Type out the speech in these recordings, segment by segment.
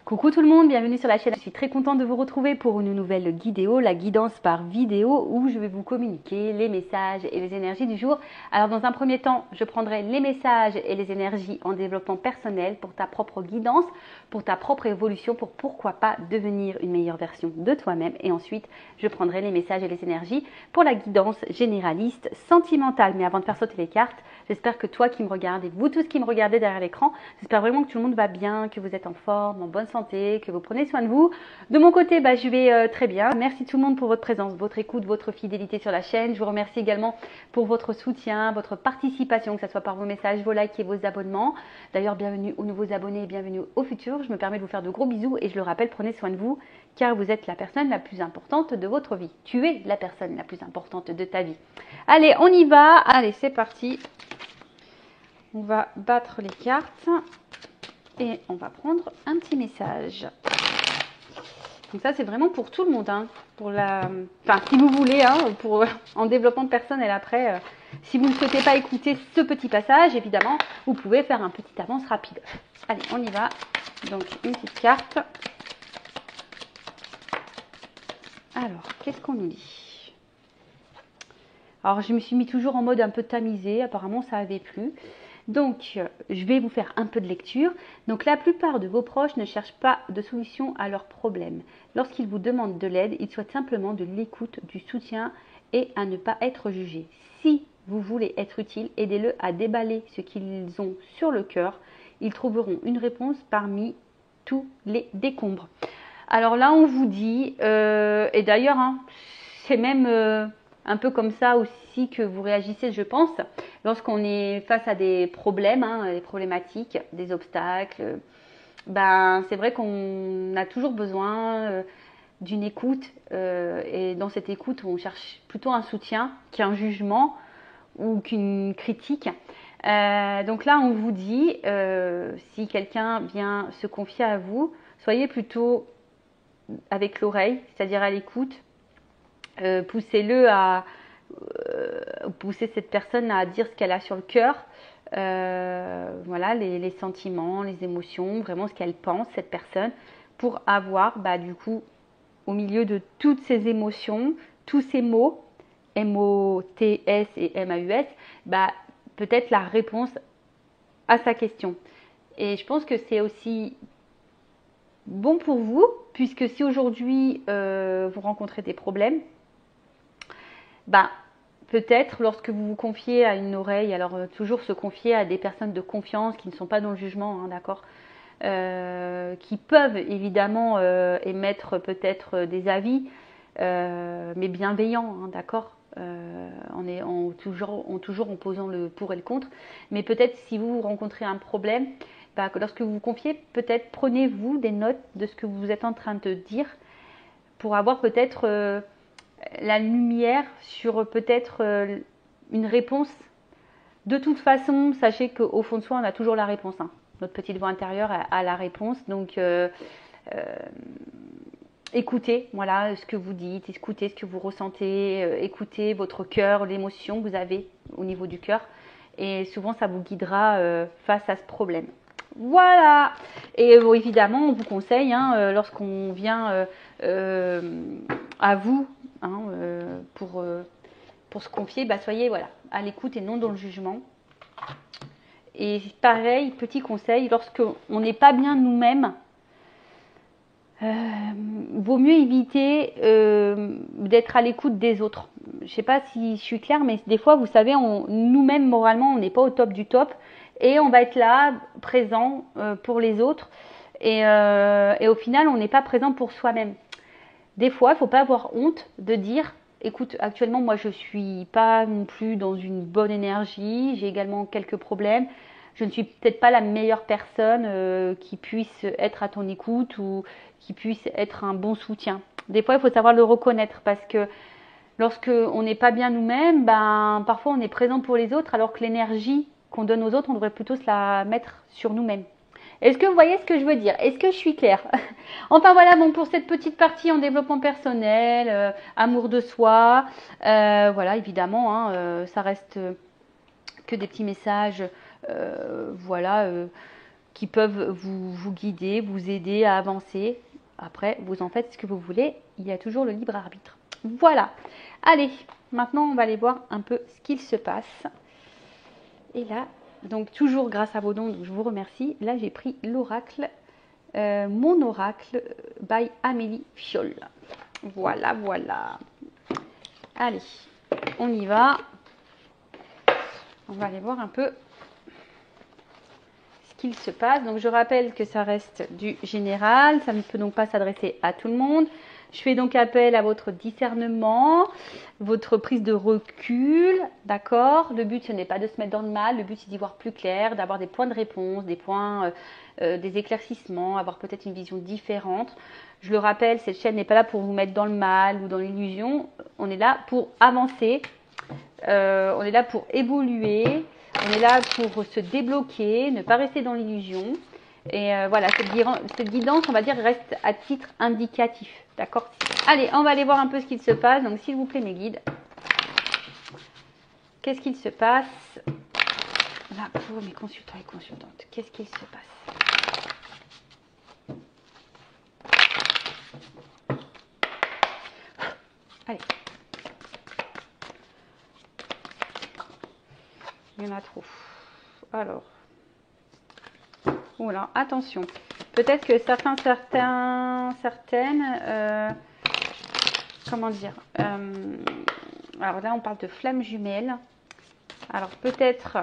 Coucou tout le monde, bienvenue sur la chaîne. Je suis très contente de vous retrouver pour une nouvelle vidéo, la guidance par vidéo où je vais vous communiquer les messages et les énergies du jour. Alors dans un premier temps, je prendrai les messages et les énergies en développement personnel pour ta propre guidance, pour ta propre évolution, pour pourquoi pas devenir une meilleure version de toi-même. Et ensuite, je prendrai les messages et les énergies pour la guidance généraliste, sentimentale. Mais avant de faire sauter les cartes, j'espère que toi qui me regardez, vous tous qui me regardez derrière l'écran, j'espère vraiment que tout le monde va bien, que vous êtes en forme, en bonne santé, que vous prenez soin de vous. De mon côté, je vais très bien. Merci tout le monde pour votre présence, votre écoute, votre fidélité sur la chaîne. Je vous remercie également pour votre soutien, votre participation, que ce soit par vos messages, vos likes et vos abonnements. D'ailleurs, bienvenue aux nouveaux abonnés et bienvenue aux futurs. Je me permets de vous faire de gros bisous et je le rappelle, prenez soin de vous car vous êtes la personne la plus importante de votre vie. Tu es la personne la plus importante de ta vie. Allez, on y va. Allez, c'est parti. On va battre les cartes. Et on va prendre un petit message. Donc ça, c'est vraiment pour tout le monde. Pour enfin, si vous voulez, en développement personnel après. Si vous ne souhaitez pas écouter ce petit passage, évidemment, vous pouvez faire un petit avance rapide. Allez, on y va. Donc, une petite carte. Alors, qu'est-ce qu'on nous dit? Alors, je me suis mis toujours en mode un peu tamisé. Apparemment, ça avait plu. Donc, je vais vous faire un peu de lecture. Donc, la plupart de vos proches ne cherchent pas de solution à leurs problèmes. Lorsqu'ils vous demandent de l'aide, ils souhaitent simplement de l'écoute, du soutien et à ne pas être jugés. Si vous voulez être utile, aidez-le à déballer ce qu'ils ont sur le cœur. Ils trouveront une réponse parmi tous les décombres. Alors là, on vous dit, et d'ailleurs, c'est même un peu comme ça aussi que vous réagissez, je pense, lorsqu'on est face à des problèmes, des problématiques, des obstacles. C'est vrai qu'on a toujours besoin d'une écoute et dans cette écoute, on cherche plutôt un soutien qu'un jugement ou qu'une critique. Donc là, on vous dit, si quelqu'un vient se confier à vous, soyez plutôt avec l'oreille, c'est-à-dire à l'écoute. Poussez-le à pousser cette personne à dire ce qu'elle a sur le cœur, voilà, les sentiments, les émotions, vraiment ce qu'elle pense, cette personne, pour avoir du coup au milieu de toutes ces émotions, tous ces mots, M-O-T-S et M-A-U-S, peut-être la réponse à sa question. Et je pense que c'est aussi bon pour vous, puisque si aujourd'hui vous rencontrez des problèmes, peut-être lorsque vous vous confiez à une oreille, alors toujours se confier à des personnes de confiance qui ne sont pas dans le jugement, d'accord, qui peuvent évidemment émettre peut-être des avis, mais bienveillants, d'accord, toujours en posant le pour et le contre. Mais peut-être si vous rencontrez un problème, que lorsque vous vous confiez, peut-être prenez-vous des notes de ce que vous êtes en train de dire pour avoir peut-être la lumière sur peut-être une réponse. De toute façon, sachez qu'au fond de soi, on a toujours la réponse. Notre petite voix intérieure a la réponse. Donc, écoutez, voilà, ce que vous dites, écoutez ce que vous ressentez, écoutez votre cœur, l'émotion que vous avez au niveau du cœur. Et souvent, ça vous guidera face à ce problème. Voilà. Et évidemment, on vous conseille, lorsqu'on vient à vous, pour se confier, soyez à l'écoute et non dans le jugement. Et pareil, petit conseil, lorsqu'on n'est pas bien nous-mêmes, vaut mieux éviter d'être à l'écoute des autres. Je ne sais pas si je suis claire, mais des fois, vous savez, nous-mêmes, moralement, on n'est pas au top du top. Et on va être là, présent pour les autres. Et au final, on n'est pas présent pour soi-même. Des fois, il ne faut pas avoir honte de dire, écoute, actuellement, moi, je ne suis pas non plus dans une bonne énergie. J'ai également quelques problèmes. Je ne suis peut-être pas la meilleure personne qui puisse être à ton écoute ou qui puisse être un bon soutien. Des fois, il faut savoir le reconnaître parce que lorsqu'on n'est pas bien nous-mêmes, parfois on est présent pour les autres alors que l'énergie qu'on donne aux autres, on devrait plutôt se la mettre sur nous-mêmes. Est-ce que vous voyez ce que je veux dire? Est-ce que je suis claire? Enfin voilà, pour cette petite partie en développement personnel, amour de soi, voilà, évidemment, ça reste que des petits messages, voilà, qui peuvent vous guider, vous aider à avancer. Après, vous en faites ce que vous voulez. Il y a toujours le libre arbitre. Voilà. Allez, maintenant, on va aller voir un peu ce qu'il se passe. Et là, donc toujours grâce à vos dons, donc je vous remercie. Là, j'ai pris l'oracle, mon oracle by Amélie Fiol. Voilà, voilà. Allez, on y va. On va aller voir un peu ce qu'il se passe. Donc, je rappelle que ça reste du général. Ça ne peut donc pas s'adresser à tout le monde. Je fais donc appel à votre discernement, votre prise de recul, d'accord? Le but, ce n'est pas de se mettre dans le mal. Le but, c'est d'y voir plus clair, d'avoir des points de réponse, des points, des éclaircissements, avoir peut-être une vision différente. Je le rappelle, cette chaîne n'est pas là pour vous mettre dans le mal ou dans l'illusion. On est là pour avancer. On est là pour évoluer. On est là pour se débloquer, ne pas rester dans l'illusion. Et voilà, cette guidance, on va dire, reste à titre indicatif. D'accord? Allez, on va aller voir un peu ce qu'il se passe. Donc, s'il vous plaît, mes guides. Qu'est-ce qu'il se passe là pour mes consultants et consultantes? Qu'est-ce qu'il se passe? Allez. Il y en a trop. Alors. Oula, attention. Peut-être que certaines, comment dire, alors là on parle de flammes jumelles. Alors peut-être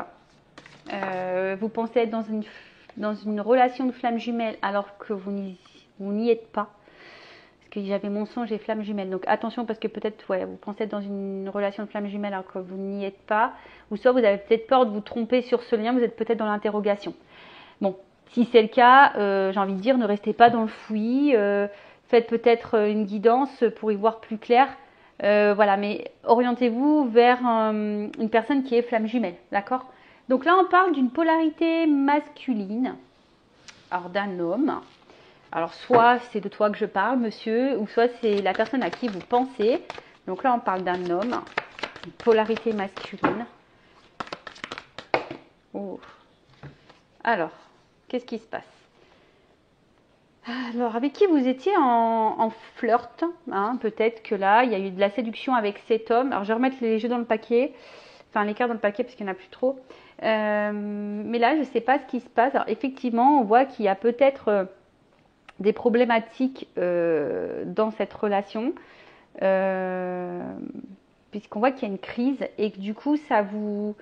vous pensez être dans une relation de flammes jumelles alors que vous n'y êtes pas. Parce que j'avais mensonge et flammes jumelles. Donc attention parce que peut-être ouais, vous pensez être dans une relation de flammes jumelles alors que vous n'y êtes pas. Ou soit vous avez peut-être peur de vous tromper sur ce lien, vous êtes peut-être dans l'interrogation. Bon. Si c'est le cas, j'ai envie de dire, ne restez pas dans le fouillis, faites peut-être une guidance pour y voir plus clair. Voilà, mais orientez-vous vers une personne qui est flamme jumelle, d'accord? Donc là, on parle d'une polarité masculine, alors d'un homme. Alors soit c'est de toi que je parle, monsieur, ou soit c'est la personne à qui vous pensez. Donc là, on parle d'un homme, une polarité masculine. Oh. Alors. Qu'est-ce qui se passe? Alors, avec qui vous étiez en flirt, hein, peut-être que là, il y a eu de la séduction avec cet homme. Alors, je vais remettre les jeux dans le paquet, enfin les cartes dans le paquet parce qu'il n'y en a plus trop. Mais là, je ne sais pas ce qui se passe. Alors, effectivement, on voit qu'il y a peut-être des problématiques dans cette relation, puisqu'on voit qu'il y a une crise et que du coup, ça vous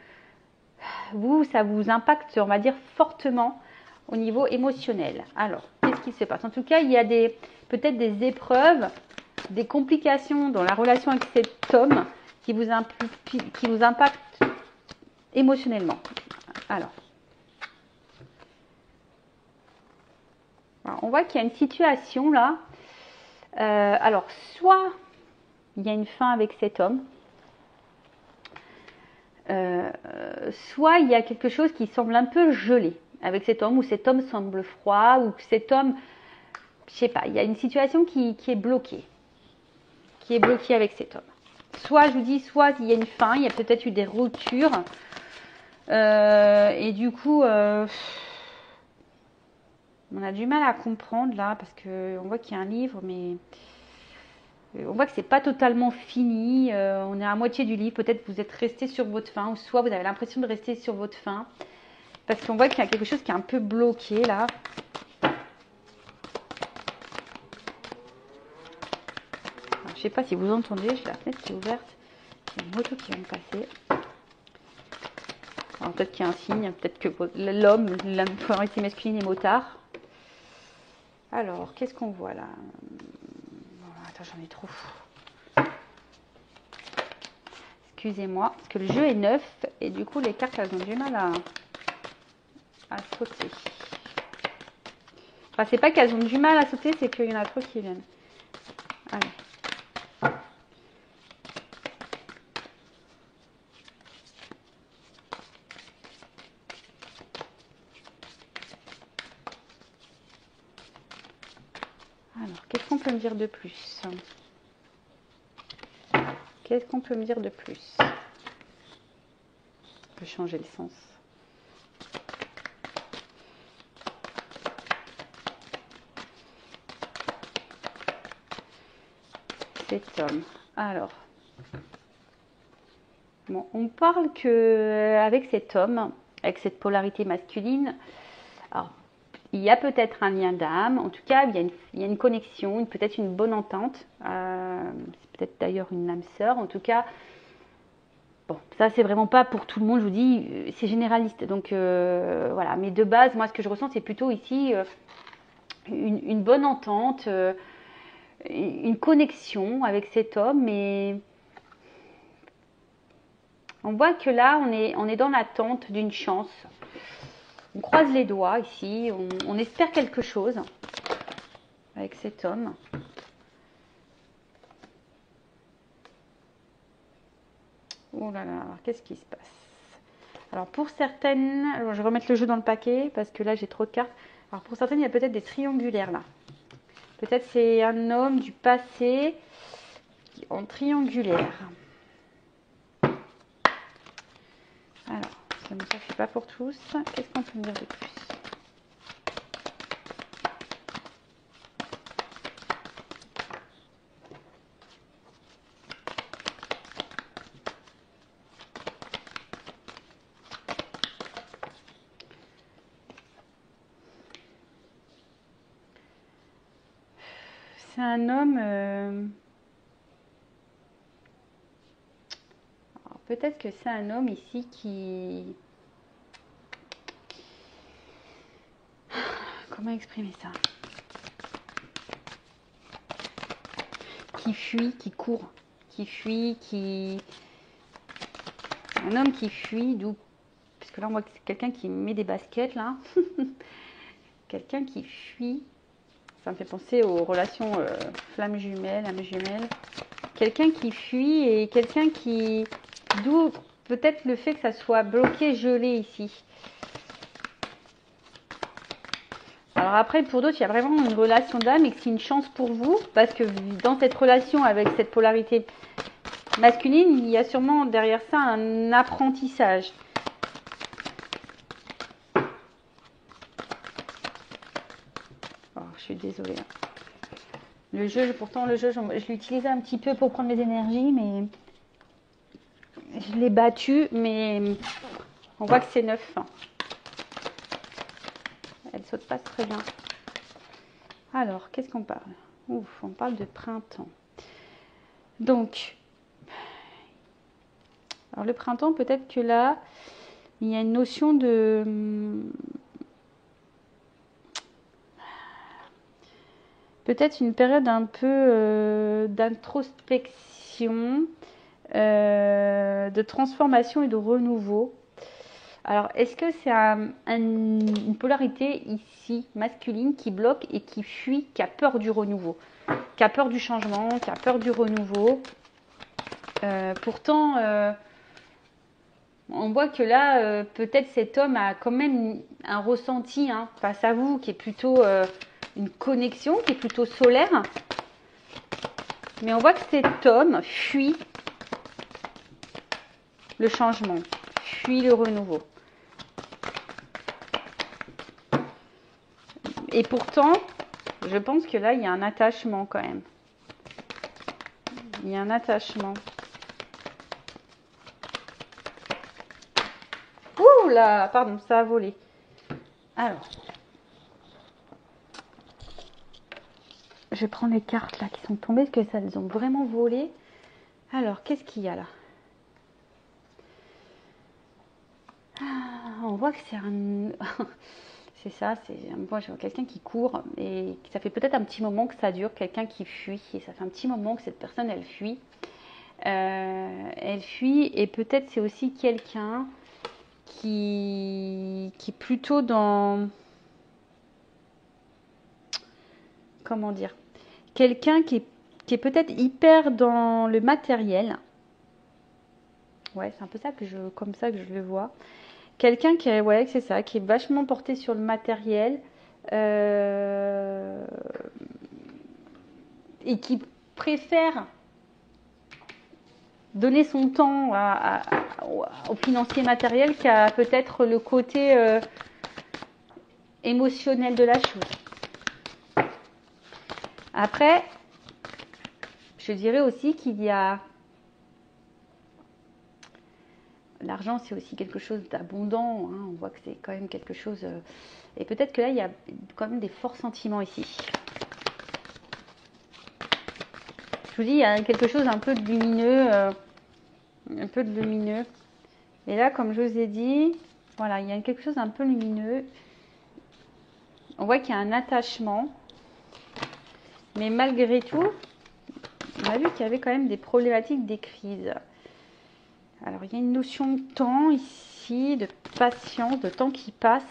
impacte, on va dire, fortement au niveau émotionnel. Alors, qu'est-ce qui se passe? En tout cas, il y a peut-être des épreuves, des complications dans la relation avec cet homme qui vous impactent émotionnellement. Alors, on voit qu'il y a une situation là. Alors, soit il y a une fin avec cet homme, soit il y a quelque chose qui semble un peu gelé avec cet homme, ou cet homme semble froid, ou que cet homme, je sais pas, il y a une situation qui est bloquée, avec cet homme. Soit, je vous dis, soit il y a une fin, il y a peut-être eu des ruptures, et du coup, on a du mal à comprendre là, parce qu'on voit qu'il y a un livre, mais on voit que c'est pas totalement fini, on est à moitié du livre, peut-être vous êtes resté sur votre fin, ou soit vous avez l'impression de rester sur votre fin. Parce qu'on voit qu'il y a quelque chose qui est un peu bloqué là. Alors, je ne sais pas si vous entendez, j'ai la fenêtre qui est ouverte. Il y a une moto qui vient de passer. Alors peut-être qu'il y a un signe, peut-être que l'homme, la polarité masculine est motard. Alors, qu'est-ce qu'on voit là? Attends, j'en ai trop. Excusez-moi, parce que le jeu est neuf et du coup les cartes elles ont du mal à sauter. Enfin, c'est pas qu'elles ont du mal à sauter, c'est qu'il y en a trop qui viennent. Allez. Alors, qu'est-ce qu'on peut me dire de plus? Qu'est-ce qu'on peut me dire de plus? On peut changer le sens. cet homme. Alors, bon, on parle que avec cet homme, avec cette polarité masculine, alors, il y a peut-être un lien d'âme. En tout cas, il y a une connexion, peut-être une bonne entente. C'est peut-être d'ailleurs une âme sœur. En tout cas, bon, ça c'est vraiment pas pour tout le monde. Je vous dis, c'est généraliste. Donc voilà. Mais de base, moi, ce que je ressens, c'est plutôt ici une bonne entente, une connexion avec cet homme. Mais on voit que là, on est dans l'attente d'une chance. On croise les doigts ici, on espère quelque chose avec cet homme. Oh là là, qu'est-ce qui se passe? Alors pour certaines, alors je vais remettre le jeu dans le paquet parce que là j'ai trop de cartes. Alors pour certaines, il y a peut-être des triangulaires là. Peut-être c'est un homme du passé en triangulaire. Alors, ça ne suffit pas pour tous. Qu'est-ce qu'on peut me dire de plus? C'est un homme... peut-être que c'est un homme ici qui... Comment exprimer ça? Qui fuit, qui court, qui fuit, qui... Un homme qui fuit, d'où... Parce que là, on voit que c'est quelqu'un qui met des baskets, là. Quelqu'un qui fuit. Ça me fait penser aux relations flamme jumelle, âme jumelle. Quelqu'un qui fuit et quelqu'un qui... D'où peut-être le fait que ça soit bloqué, gelé ici. Alors après, pour d'autres, il y a vraiment une relation d'âme et que c'est une chance pour vous. Parce que dans cette relation avec cette polarité masculine, il y a sûrement derrière ça un apprentissage. Oh, je suis désolée. Le jeu, pourtant le jeu, je l'ai utilisé un petit peu pour prendre mes énergies, mais je l'ai battu, mais on voit que c'est neuf. Elle saute pas très bien. Alors, qu'est-ce qu'on parle? Ouf, on parle de printemps. Donc, alors le printemps, peut-être que là, il y a une notion de... Peut-être une période un peu d'introspection, de transformation et de renouveau. Alors, est-ce que c'est une polarité ici masculine qui bloque et qui fuit, qui a peur du renouveau, qui a peur du changement, qui a peur du renouveau? Pourtant, on voit que là, peut-être cet homme a quand même un ressenti face à vous qui est plutôt une connexion, qui est plutôt solaire. Mais on voit que cet homme fuit le changement, fuit le renouveau. Et pourtant, je pense que là, il y a un attachement quand même. Il y a un attachement. Ouh là, pardon, ça a volé. Alors, je prends les cartes là qui sont tombées, parce que ça, elles ont vraiment volé. Alors, qu'est-ce qu'il y a là? On voit que c'est un... c'est ça, moi je vois quelqu'un qui court et ça fait peut-être un petit moment que ça dure, quelqu'un qui fuit et ça fait un petit moment que cette personne elle fuit. Elle fuit et peut-être c'est aussi quelqu'un qui est plutôt dans... Comment dire? Quelqu'un qui est peut-être hyper dans le matériel. Ouais, c'est un peu ça comme ça que je le vois. Quelqu'un qui est, ouais, c'est ça, qui est vachement porté sur le matériel et qui préfère donner son temps au financier matériel qu'à peut-être le côté émotionnel de la chose. Après, Je dirais aussi qu'il y a... L'argent, c'est aussi quelque chose d'abondant. Hein. On voit que c'est quand même quelque chose... Et peut-être que là, il y a quand même des forts sentiments ici. Je vous dis, il y a quelque chose un peu de lumineux. Un peu de lumineux. Et là, comme je vous ai dit, voilà, il y a quelque chose d'un peu lumineux. On voit qu'il y a un attachement. Mais malgré tout, on a vu qu'il y avait quand même des problématiques, des crises. Alors, il y a une notion de temps ici, de patience, de temps qui passe.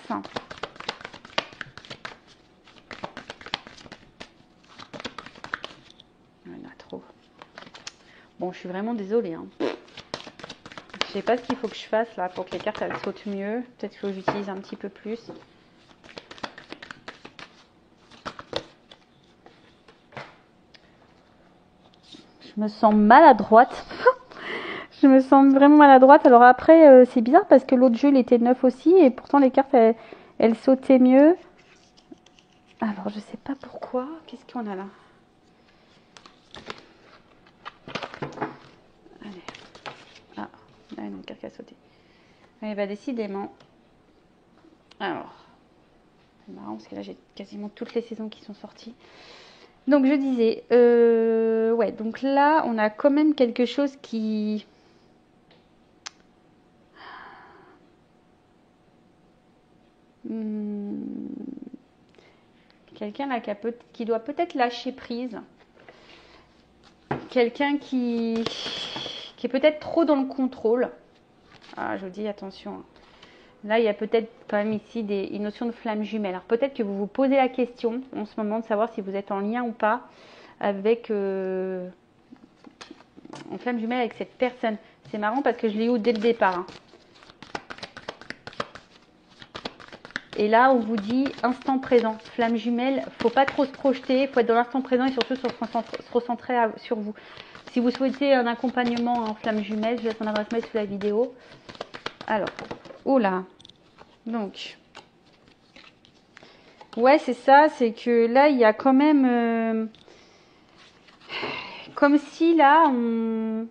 Il y en a trop. Bon, je suis vraiment désolée. Hein. Je sais pas ce qu'il faut que je fasse là pour que les cartes elles sautent mieux. Peut-être qu'il faut que j'utilise un petit peu plus. Je me sens maladroite. Je me sens vraiment maladroite. Alors après, c'est bizarre parce que l'autre jeu, il était neuf aussi. Et pourtant, les cartes, elles sautaient mieux. Alors, je sais pas pourquoi. Qu'est-ce qu'on a là? Allez. Ah, là, une carte qui a sauté. Eh bien, décidément. Alors, c'est marrant parce que là, j'ai quasiment toutes les saisons qui sont sorties. Donc, je disais, ouais, donc là, on a quand même quelque chose qui... Quelqu'un là qui doit peut-être lâcher prise. Quelqu'un qui est peut-être trop dans le contrôle. Ah, je vous dis attention. Là, il y a peut-être quand même ici une notion de flamme jumelle. Alors peut-être que vous vous posez la question en ce moment de savoir si vous êtes en lien ou pas avec en flamme jumelle avec cette personne. C'est marrant parce que je l'ai eu dès le départ. Hein. Et là, on vous dit instant présent, flamme jumelle, faut pas trop se projeter, faut être dans l'instant présent et surtout se recentrer sur vous. Si vous souhaitez un accompagnement en flamme jumelle, je laisse mon adresse mail sous la vidéo. Alors, oula, donc, ouais, c'est ça, c'est que là, il y a quand même, comme si là, on...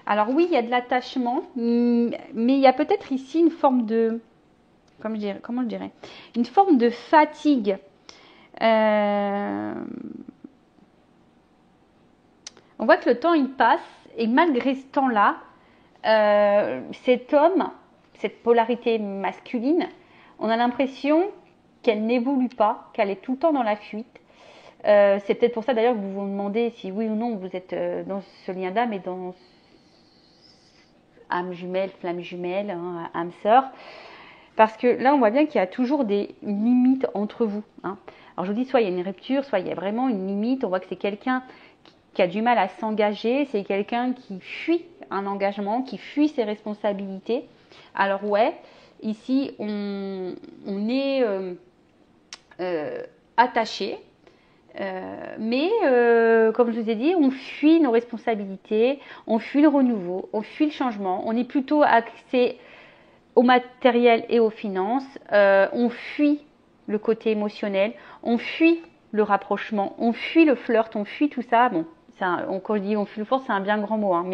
Alors oui, il y a de l'attachement, mais il y a peut-être ici une forme de, comment je dirais, une forme de fatigue. On voit que le temps il passe et malgré ce temps-là, cet homme, cette polarité masculine, on a l'impression qu'elle n'évolue pas, qu'elle est tout le temps dans la fuite. C'est peut-être pour ça d'ailleurs que vous vous demandez si oui ou non vous êtes dans ce lien d'âme et dans âme jumelle, flamme jumelle, hein, âme sœur. Parce que là, on voit bien qu'il y a toujours des limites entre vous. Hein. Alors, je vous dis, soit il y a une rupture, soit il y a vraiment une limite. On voit que c'est quelqu'un qui a du mal à s'engager. C'est quelqu'un qui fuit un engagement, qui fuit ses responsabilités. Alors, ouais, ici, on est attaché. Mais comme je vous ai dit, on fuit nos responsabilités, on fuit le renouveau, on fuit le changement, on est plutôt axé au matériel et aux finances, on fuit le côté émotionnel, on fuit le rapprochement, on fuit le flirt, on fuit tout ça. Bon, quand je dis on fuit le flirt, c'est un bien grand mot, hein,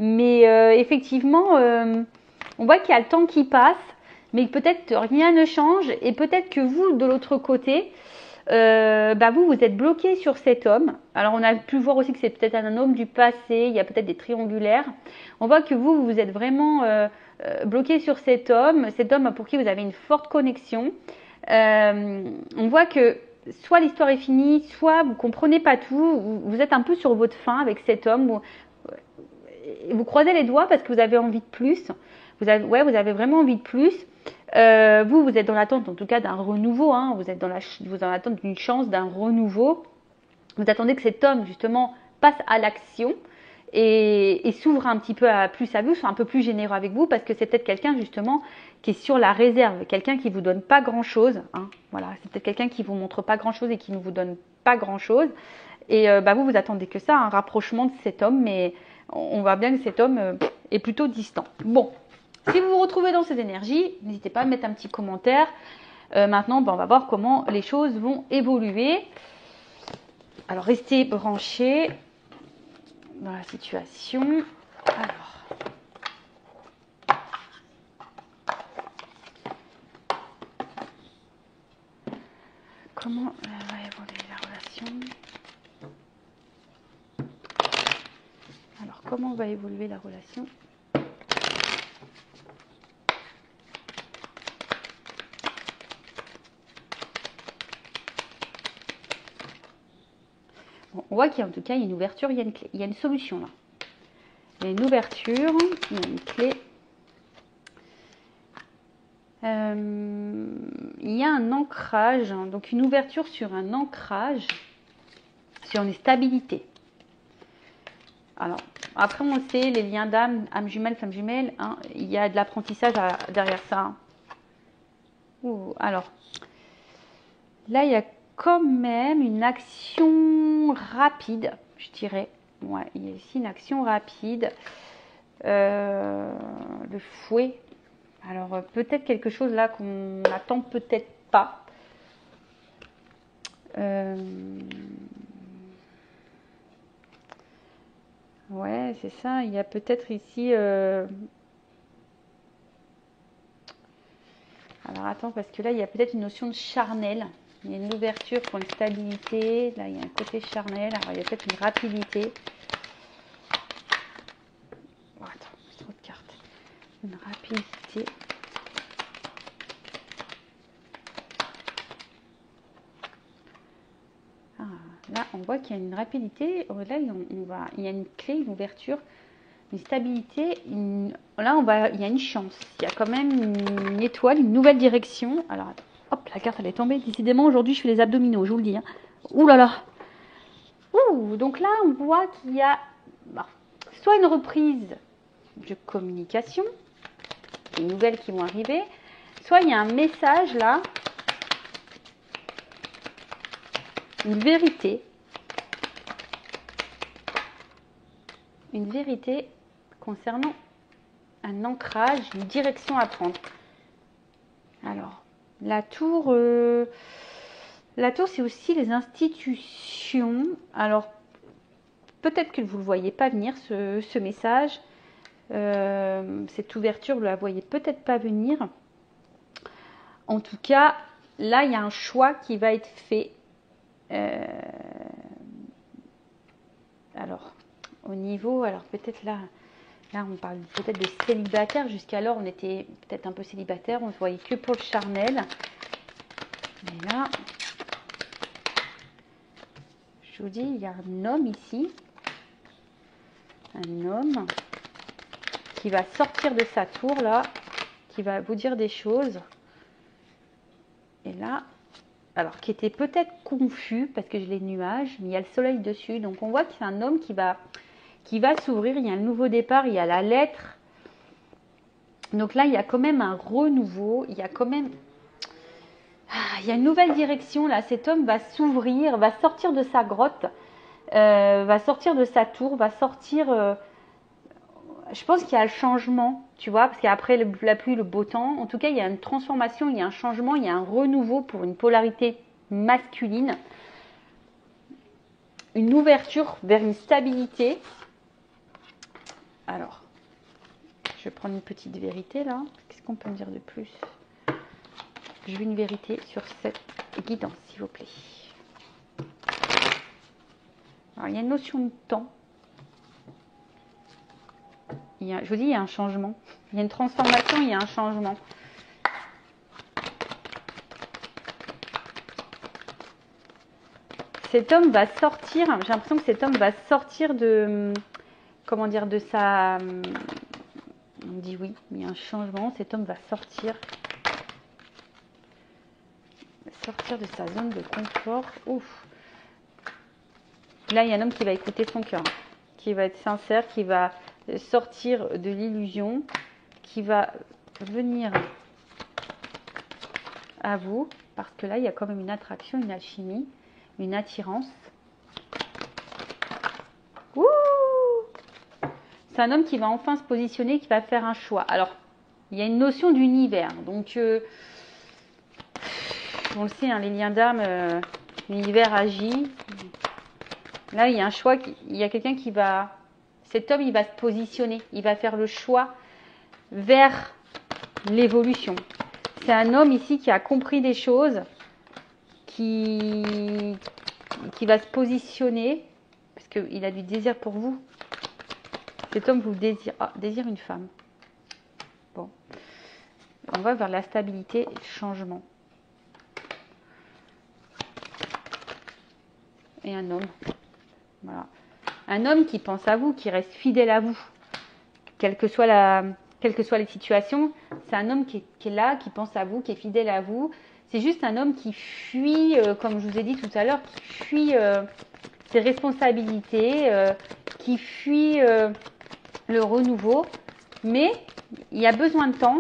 mais effectivement, on voit qu'il y a le temps qui passe, mais peut-être rien ne change et peut-être que vous, de l'autre côté, vous êtes bloqué sur cet homme. Alors on a pu voir aussi que c'est peut-être un homme du passé, il y a peut-être des triangulaires. On voit que vous êtes vraiment bloqué sur cet homme pour qui vous avez une forte connexion. On voit que soit l'histoire est finie, soit vous comprenez pas tout, vous êtes un peu sur votre faim avec cet homme. Vous croisez les doigts parce que vous avez envie de plus. Vous avez vraiment envie de plus. Vous êtes dans l'attente en tout cas d'un renouveau, hein. Vous êtes dans l'attente d'une chance, d'un renouveau. Vous attendez que cet homme justement passe à l'action et s'ouvre un petit peu plus à vous, soit un peu plus généreux avec vous parce que c'est peut-être quelqu'un justement qui est sur la réserve, quelqu'un qui vous donne pas grand chose, hein. Voilà, c'est peut-être quelqu'un qui vous montre pas grand chose et qui ne vous donne pas grand chose et vous attendez que ça, un rapprochement de cet homme, mais on voit bien que cet homme est plutôt distant. Bon. Si vous vous retrouvez dans cette énergie, n'hésitez pas à mettre un petit commentaire. Maintenant, on va voir comment les choses vont évoluer. Alors, restez branchés dans la situation. Alors, comment va évoluer la relation? Alors, comment va évoluer la relation? Bon, on voit qu'il y a en tout cas une ouverture, il y a une clé, il y a une solution là. Il y a une ouverture, il y a une clé. Il y a un ancrage, donc une ouverture sur un ancrage, sur une stabilité. Alors, après on le sait, les liens d'âme, âme jumelle, femme jumelle, hein, il y a de l'apprentissage derrière ça. Alors, là il y a quand même une action rapide, je dirais. Ouais, il y a ici une action rapide. Le fouet. Alors, peut-être quelque chose là qu'on n'attend peut-être pas. Ouais, c'est ça. Il y a peut-être ici... Alors, attends, parce que là, il y a peut-être une notion de charnel. Il y a une ouverture pour une stabilité. Là, il y a un côté charnel. Alors, il y a peut-être une rapidité. Oh, attends, j'ai trop de cartes. Une rapidité. Ah, là, on voit qu'il y a une rapidité. Là, il y a une clé, une ouverture, une stabilité. Il y a une chance. Il y a quand même une étoile, une nouvelle direction. Alors, hop, la carte, elle est tombée. Décidément, aujourd'hui, je fais les abdominaux, je vous le dis. Hein. Ouh là là. Ouh, donc là, on voit qu'il y a soit une reprise de communication, des nouvelles qui vont arriver, soit il y a un message là, une vérité concernant un ancrage, une direction à prendre. Alors, la tour, c'est aussi les institutions. Alors, peut-être que vous ne le voyez pas venir, ce message. Cette ouverture, vous ne la voyez peut-être pas venir. En tout cas, là, il y a un choix qui va être fait. Alors, au niveau, alors peut-être là, on parle peut-être de célibataire. Jusqu'alors, on était peut-être un peu célibataire. On ne se voyait que pour le charnel. Mais là, je vous dis, il y a un homme ici. Un homme qui va sortir de sa tour là, qui va vous dire des choses. Et là, alors qui était peut-être confus parce que j'ai les nuages, mais il y a le soleil dessus. Donc on voit que c'est un homme qui va s'ouvrir. Il y a un nouveau départ, il y a la lettre. Donc là, il y a quand même un renouveau. Il y a quand même... il y a une nouvelle direction là. Cet homme va s'ouvrir, va sortir de sa grotte, va sortir de sa tour, va sortir... je pense qu'il y a le changement, tu vois, parce qu'après la pluie, le beau temps, en tout cas, il y a une transformation, il y a un changement, il y a un renouveau pour une polarité masculine. Une ouverture vers une stabilité. Alors, je vais prendre une petite vérité là. Qu'est-ce qu'on peut me dire de plus? Je veux une vérité sur cette guidance, s'il vous plaît. Alors, il y a une notion de temps. Je vous dis, il y a un changement. Il y a une transformation, il y a un changement. Cet homme va sortir, j'ai l'impression que cet homme va sortir de, comment dire, de sa... On dit oui, il y a un changement. Cet homme va sortir de sa zone de confort. Ouf. Là, il y a un homme qui va écouter son cœur, qui va être sincère, qui va sortir de l'illusion, qui va venir à vous, parce que là, il y a quand même une attraction, une alchimie, une attirance. Ouh! C'est un homme qui va enfin se positionner, qui va faire un choix. Alors, il y a une notion d'univers. Donc, on le sait, hein, les liens d'âme, l'univers agit. Là, il y a un choix, il y a quelqu'un qui va... Cet homme, il va se positionner, il va faire le choix vers l'évolution. C'est un homme ici qui a compris des choses, qui va se positionner, parce qu'il a du désir pour vous. Cet homme vous désire, désire une femme. Bon, on va vers la stabilité et le changement. Et un homme, voilà. Un homme qui pense à vous, qui reste fidèle à vous, quelle que soit les situations. C'est un homme qui est là, qui pense à vous, qui est fidèle à vous. C'est juste un homme qui fuit, comme je vous ai dit tout à l'heure, qui fuit ses responsabilités, qui fuit le renouveau. Mais il y a besoin de temps.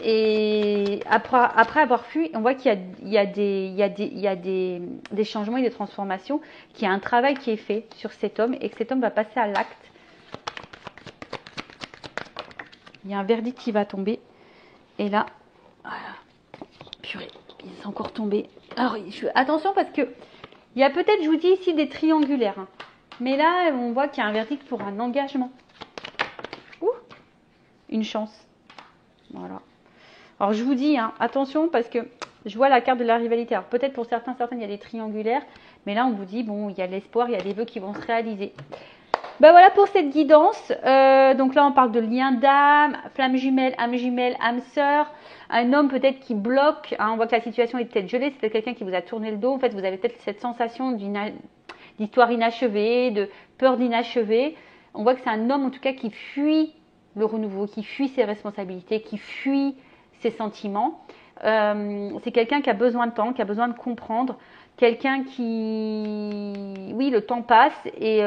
Et après avoir fui, on voit qu'il y a des changements et des transformations, qu'il y a un travail qui est fait sur cet homme et que cet homme va passer à l'acte. Il y a un verdict qui va tomber. Et là, voilà. Purée, il est encore tombé. Alors, attention parce que il y a peut-être, je vous dis ici, des triangulaires. Hein. Mais là, on voit qu'il y a un verdict pour un engagement. Ouh, une chance. Voilà. Alors, je vous dis, hein, attention parce que je vois la carte de la rivalité. Alors, peut-être pour certaines, il y a des triangulaires. Mais là, on vous dit, bon, il y a de l'espoir, il y a des vœux qui vont se réaliser. Ben voilà pour cette guidance. Donc là, on parle de lien d'âme, flamme jumelle, âme sœur. Un homme peut-être qui bloque. Hein, on voit que la situation est peut-être gelée. C'est peut-être quelqu'un qui vous a tourné le dos. En fait, vous avez peut-être cette sensation d'histoire inachevée, de peur d'inachevé. On voit que c'est un homme, en tout cas, qui fuit le renouveau, qui fuit ses responsabilités, qui fuit ses sentiments. C'est quelqu'un qui a besoin de temps, qui a besoin de comprendre. Quelqu'un qui... Oui, le temps passe et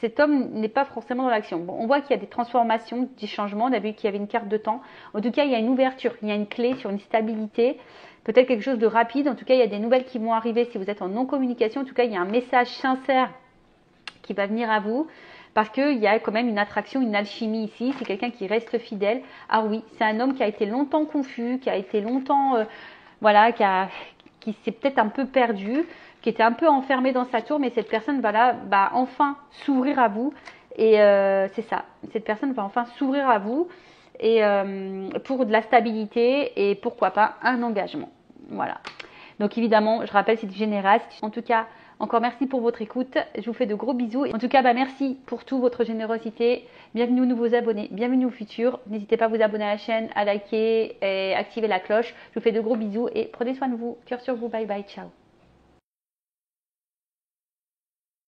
cet homme n'est pas forcément dans l'action. Bon, on voit qu'il y a des transformations, des changements. On a vu qu'il y avait une carte de temps. En tout cas, il y a une ouverture, il y a une clé sur une stabilité. Peut-être quelque chose de rapide. En tout cas, il y a des nouvelles qui vont arriver si vous êtes en non-communication. En tout cas, il y a un message sincère qui va venir à vous. Parce qu'il y a quand même une attraction, une alchimie ici. C'est quelqu'un qui reste fidèle. Ah oui, c'est un homme qui a été longtemps confus, qui a été longtemps... voilà, qui s'est peut-être un peu perdu, qui était un peu enfermé dans sa tour, mais cette personne va là, enfin s'ouvrir à vous. Et c'est ça, cette personne va enfin s'ouvrir à vous et pour de la stabilité et pourquoi pas un engagement. Voilà. Donc évidemment, je rappelle, c'est du général. En tout cas, encore merci pour votre écoute. Je vous fais de gros bisous. En tout cas, merci pour toute votre générosité. Bienvenue aux nouveaux abonnés, bienvenue aux futurs. N'hésitez pas à vous abonner à la chaîne, à liker et activer la cloche. Je vous fais de gros bisous et prenez soin de vous. Cœur sur vous. Bye bye. Ciao.